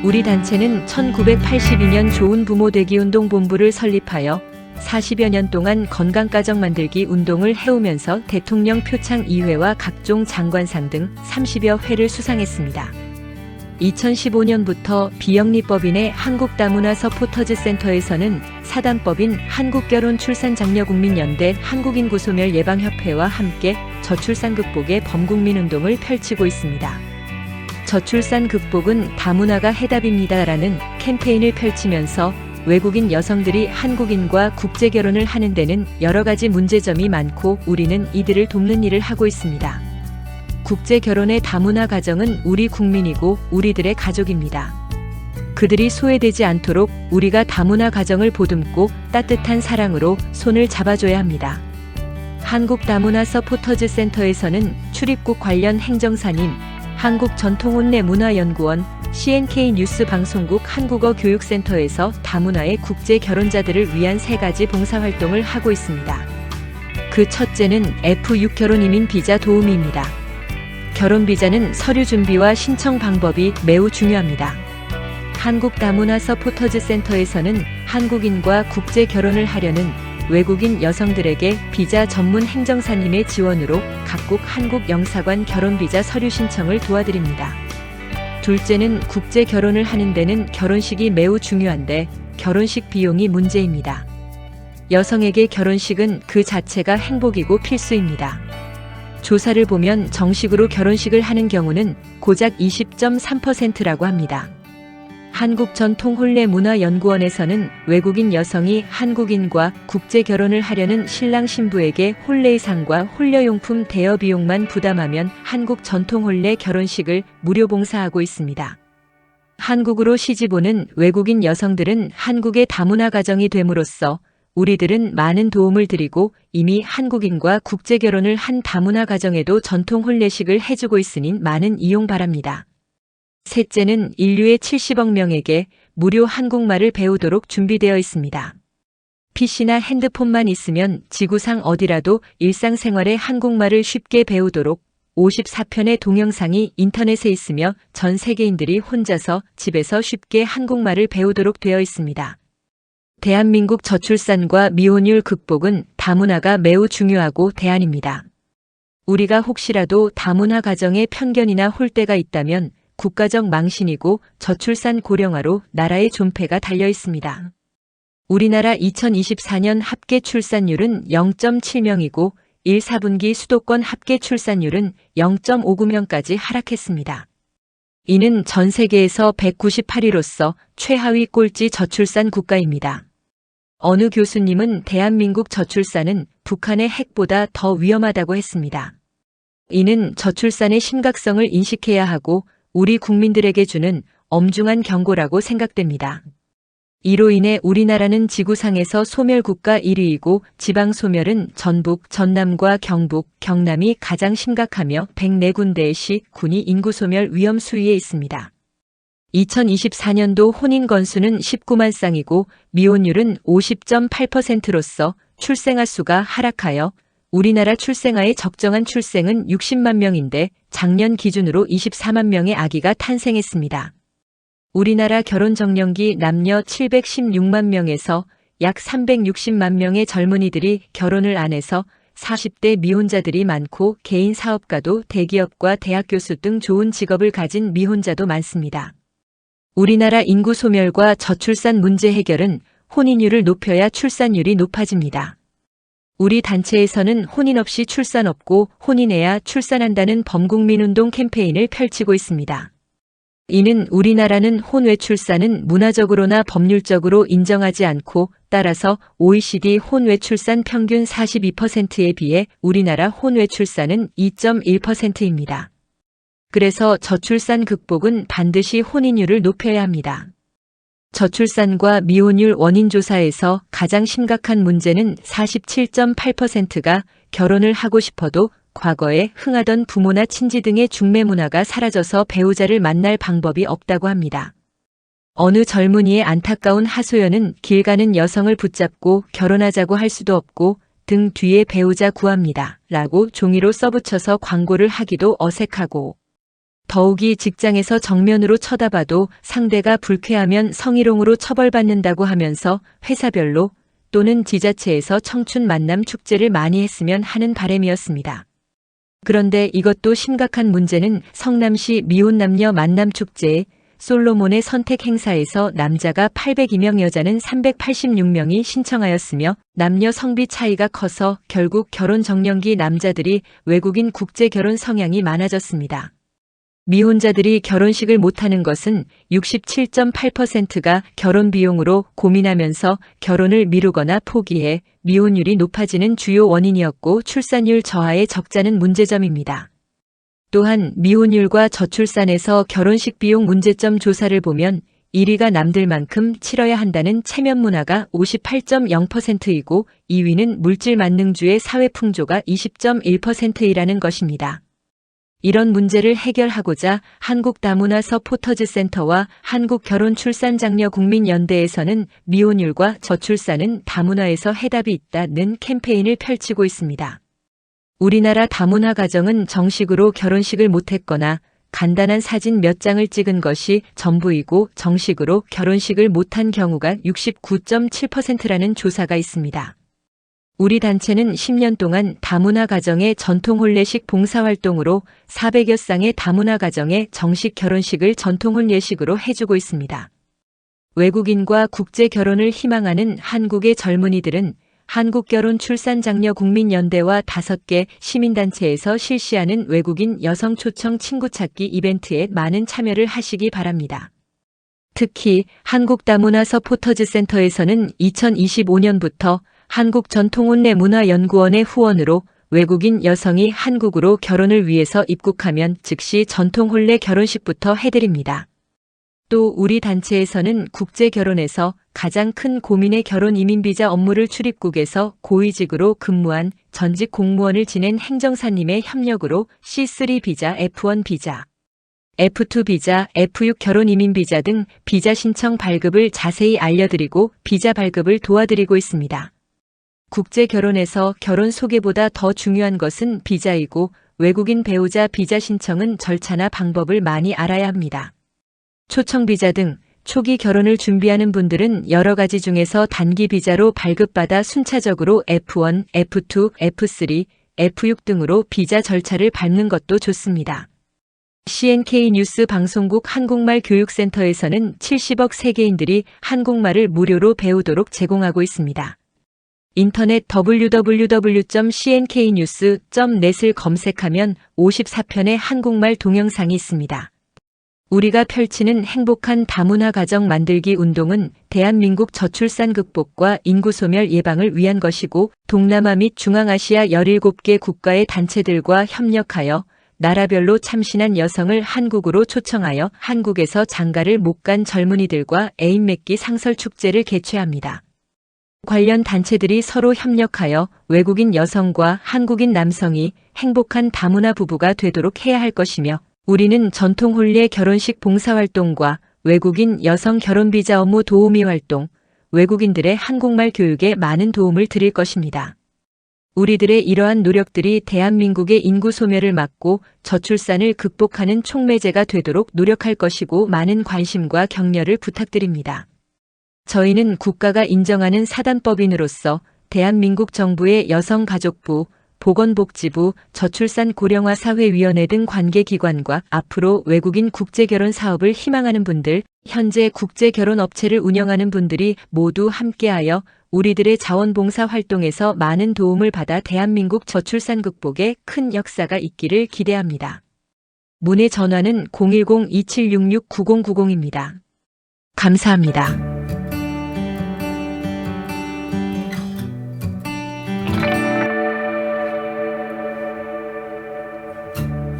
우리 단체는 1982년 좋은 부모 되기 운동 본부를 설립하여 40여 년 동안 건강가정 만들기 운동을 해오면서 대통령 표창 2회와 각종 장관상 등 30여 회를 수상했습니다. 2015년부터 비영리법인의 한국다문화 서포터즈 센터에서는 사단법인 한국결혼출산장려국민연대 한국인구소멸 예방협회와 함께 저출산 극복의 범국민운동을 펼치고 있습니다. 저출산 극복은 다문화가 해답입니다라는 캠페인을 펼치면서 외국인 여성들이 한국인과 국제결혼을 하는 데는 여러 가지 문제점이 많고 우리는 이들을 돕는 일을 하고 있습니다. 국제결혼의 다문화 가정은 우리 국민이고 우리들의 가족입니다. 그들이 소외되지 않도록 우리가 다문화 가정을 보듬고 따뜻한 사랑으로 손을 잡아줘야 합니다. 한국다문화 서포터즈 센터에서는 출입국 관련 행정사님, 한국전통혼례문화연구원, CNK 뉴스 방송국 한국어 교육센터에서 다문화의 국제 결혼자들을 위한 3가지 봉사활동을 하고 있습니다. 그 첫째는 F6 결혼이민 비자 도우미입니다. 결혼비자는 서류 준비와 신청 방법이 매우 중요합니다. 한국다문화 서포터즈 센터에서는 한국인과 국제 결혼을 하려는 외국인 여성들에게 비자 전문 행정사님의 지원으로 각국 한국 영사관 결혼비자 서류 신청을 도와드립니다. 둘째는 국제 결혼을 하는 데는 결혼식이 매우 중요한데 결혼식 비용이 문제입니다. 여성에게 결혼식은 그 자체가 행복이고 필수입니다. 조사를 보면 정식으로 결혼식을 하는 경우는 고작 20.3%라고 합니다. 한국전통혼례문화연구원에서는 외국인 여성이 한국인과 국제 결혼을 하려는 신랑 신부에게 혼례의상과 혼례용품 대여 비용만 부담하면 한국 전통혼례 결혼식을 무료 봉사하고 있습니다. 한국으로 시집 오는 외국인 여성들은 한국의 다문화 가정이 됨으로써 우리들은 많은 도움을 드리고 이미 한국인과 국제 결혼을 한 다문화 가정에도 전통 혼례식을 해주고 있으니 많은 이용 바랍니다. 셋째는 인류의 70억 명에게 무료 한국말을 배우도록 준비되어 있습니다. PC나 핸드폰만 있으면 지구상 어디라도 일상생활의 한국말을 쉽게 배우도록 54편의 동영상이 인터넷에 있으며 전 세계인들이 혼자서 집에서 쉽게 한국말을 배우도록 되어 있습니다. 대한민국 저출산과 미혼율 극복은 다문화가 매우 중요하고 대안입니다. 우리가 혹시라도 다문화 가정에 편견이나 홀대가 있다면 국가적 망신이고 저출산 고령화로 나라의 존폐가 달려 있습니다. 우리나라 2024년 합계 출산율은 0.7명이고 1, 4분기 수도권 합계 출산율은 0.59명까지 하락했습니다. 이는 전 세계에서 198위로서 최하위 꼴찌 저출산 국가입니다. 어느 교수님은 대한민국 저출산은 북한의 핵보다 더 위험하다고 했습니다. 이는 저출산의 심각성을 인식해야 하고 우리 국민들에게 주는 엄중한 경고라고 생각됩니다. 이로 인해 우리나라는 지구상에서 소멸국가 1위이고 지방소멸은 전북, 전남과 경북, 경남이 가장 심각하며 104군데의 시, 군이 인구소멸 위험 수위에 있습니다. 2024년도 혼인 건수는 19만 쌍이고 미혼율은 50.8%로서 출생아 수가 하락하여 우리나라 출생아의 적정한 출생은 60만 명인데 작년 기준으로 24만 명의 아기가 탄생했습니다. 우리나라 결혼 정년기 남녀 716만 명에서 약 360만 명의 젊은이들이 결혼을 안 해서 40대 미혼자들이 많고 개인 사업가도 대기업과 대학 교수 등 좋은 직업을 가진 미혼자도 많습니다. 우리나라 인구 소멸과 저출산 문제 해결은 혼인율을 높여야 출산율이 높아집니다. 우리 단체에서는 혼인 없이 출산 없고 혼인해야 출산한다는 범국민운동 캠페인을 펼치고 있습니다. 이는 우리나라는 혼외 출산은 문화적으로나 법률적으로 인정하지 않고 따라서 OECD 혼외 출산 평균 42%에 비해 우리나라 혼외 출산은 2.1%입니다. 그래서 저출산 극복은 반드시 혼인율을 높여야 합니다. 저출산과 미혼율 원인 조사에서 가장 심각한 문제는 47.8%가 결혼을 하고 싶어도 과거에 흥하던 부모나 친지 등의 중매 문화가 사라져서 배우자를 만날 방법이 없다고 합니다. 어느 젊은이의 안타까운 하소연은 길 가는 여성을 붙잡고 결혼하자고 할 수도 없고 등 뒤에 배우자 구합니다. 라고 종이로 써붙여서 광고를 하기도 어색하고 더욱이 직장에서 정면으로 쳐다봐도 상대가 불쾌하면 성희롱으로 처벌받는다고 하면서 회사별로 또는 지자체에서 청춘 만남 축제를 많이 했으면 하는 바람이었습니다. 그런데 이것도 심각한 문제는 성남시 미혼 남녀 만남 축제에 솔로몬의 선택 행사에서 남자가 802명 여자는 386명이 신청하였으며 남녀 성비 차이가 커서 결국 결혼 정년기 남자들이 외국인 국제 결혼 성향이 많아졌습니다. 미혼자들이 결혼식을 못하는 것은 67.8%가 결혼 비용으로 고민하면서 결혼을 미루거나 포기해 미혼율이 높아지는 주요 원인이었고 출산율 저하의 적자는 문제점입니다. 또한 미혼율과 저출산에서 결혼식 비용 문제점 조사를 보면 1위가 남들만큼 치러야 한다는 체면 문화가 58.0%이고 2위는 물질 만능주의 사회 풍조가 20.1%이라는 것입니다. 이런 문제를 해결하고자 한국다문화 서포터즈센터와 한국결혼출산장려국민연대에서는 미혼율과 저출산은 다문화에서 해답이 있다는 캠페인을 펼치고 있습니다. 우리나라 다문화 가정은 정식으로 결혼식을 못했거나 간단한 사진 몇 장을 찍은 것이 전부이고 정식으로 결혼식을 못한 경우가 69.7%라는 조사가 있습니다. 우리 단체는 10년 동안 다문화 가정의 전통 혼례식 봉사활동으로 400여 쌍의 다문화 가정의 정식 결혼식을 전통 혼례식으로 해주고 있습니다. 외국인과 국제 결혼을 희망하는 한국의 젊은이들은 한국결혼출산장려국민연대와 5개 시민단체에서 실시하는 외국인 여성 초청 친구 찾기 이벤트에 많은 참여를 하시기 바랍니다. 특히 한국다문화 서포터즈센터에서는 2025년부터 한국전통혼례문화연구원의 후원으로 외국인 여성이 한국으로 결혼을 위해서 입국하면 즉시 전통혼례 결혼식부터 해드립니다. 또 우리 단체에서는 국제결혼에서 가장 큰 고민의 결혼 이민비자 업무를 출입국에서 고위직으로 근무한 전직 공무원을 지낸 행정사님의 협력으로 C3 비자, F1 비자, F2 비자, F6 결혼 이민비자 등 비자 신청 발급을 자세히 알려드리고 비자 발급을 도와드리고 있습니다. 국제 결혼에서 결혼 소개보다 더 중요한 것은 비자이고 외국인 배우자 비자 신청은 절차나 방법을 많이 알아야 합니다. 초청 비자 등 초기 결혼을 준비하는 분들은 여러 가지 중에서 단기 비자로 발급받아 순차적으로 F1, F2, F3, F6 등으로 비자 절차를 밟는 것도 좋습니다. CNK 뉴스 방송국 한국말 교육센터에서는 70억 세계인들이 한국말을 무료로 배우도록 제공하고 있습니다. 인터넷 www.cnknews.net을 검색하면 54편의 한국말 동영상이 있습니다. 우리가 펼치는 행복한 다문화 가정 만들기 운동은 대한민국 저출산 극복과 인구 소멸 예방을 위한 것이고 동남아 및 중앙아시아 17개 국가의 단체들과 협력하여 나라별로 참신한 여성을 한국으로 초청하여 한국에서 장가를 못 간 젊은이들과 애인 맺기 상설 축제를 개최합니다. 관련 단체들이 서로 협력하여 외국인 여성과 한국인 남성이 행복한 다문화 부부가 되도록 해야 할 것이며 우리는 전통 혼례 결혼식 봉사활동과 외국인 여성 결혼비자 업무 도우미 활동, 외국인들의 한국말 교육에 많은 도움을 드릴 것입니다. 우리들의 이러한 노력들이 대한민국의 인구 소멸을 막고 저출산을 극복하는 촉매제가 되도록 노력할 것이고 많은 관심과 격려를 부탁드립니다. 저희는 국가가 인정하는 사단법인으로서 대한민국 정부의 여성가족부, 보건복지부, 저출산 고령화 사회위원회 등 관계기관과 앞으로 외국인 국제결혼 사업을 희망하는 분들, 현재 국제결혼 업체를 운영하는 분들이 모두 함께하여 우리들의 자원봉사 활동에서 많은 도움을 받아 대한민국 저출산 극복에 큰 역사가 있기를 기대합니다. 문의 전화는 010-2766-9090입니다. 감사합니다.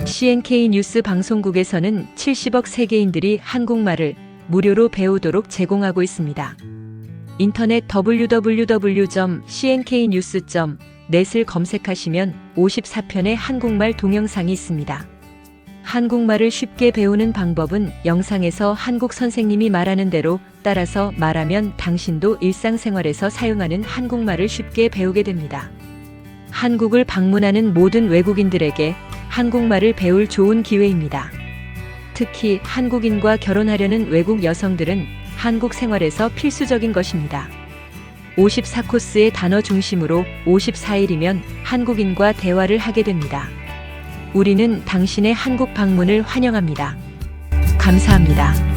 CNK 뉴스 방송국에서는 70억 세계인들이 한국말을 무료로 배우도록 제공하고 있습니다. 인터넷 www.cnknews.net을 검색하시면 54편의 한국말 동영상이 있습니다. 한국말을 쉽게 배우는 방법은 영상에서 한국 선생님이 말하는 대로 따라서 말하면 당신도 일상생활에서 사용하는 한국말을 쉽게 배우게 됩니다. 한국을 방문하는 모든 외국인들에게 한국말을 배울 좋은 기회입니다. 특히 한국인과 결혼하려는 외국 여성들은 한국 생활에서 필수적인 것입니다. 54코스의 단어 중심으로 54일이면 한국인과 대화를 하게 됩니다. 우리는 당신의 한국 방문을 환영합니다. 감사합니다.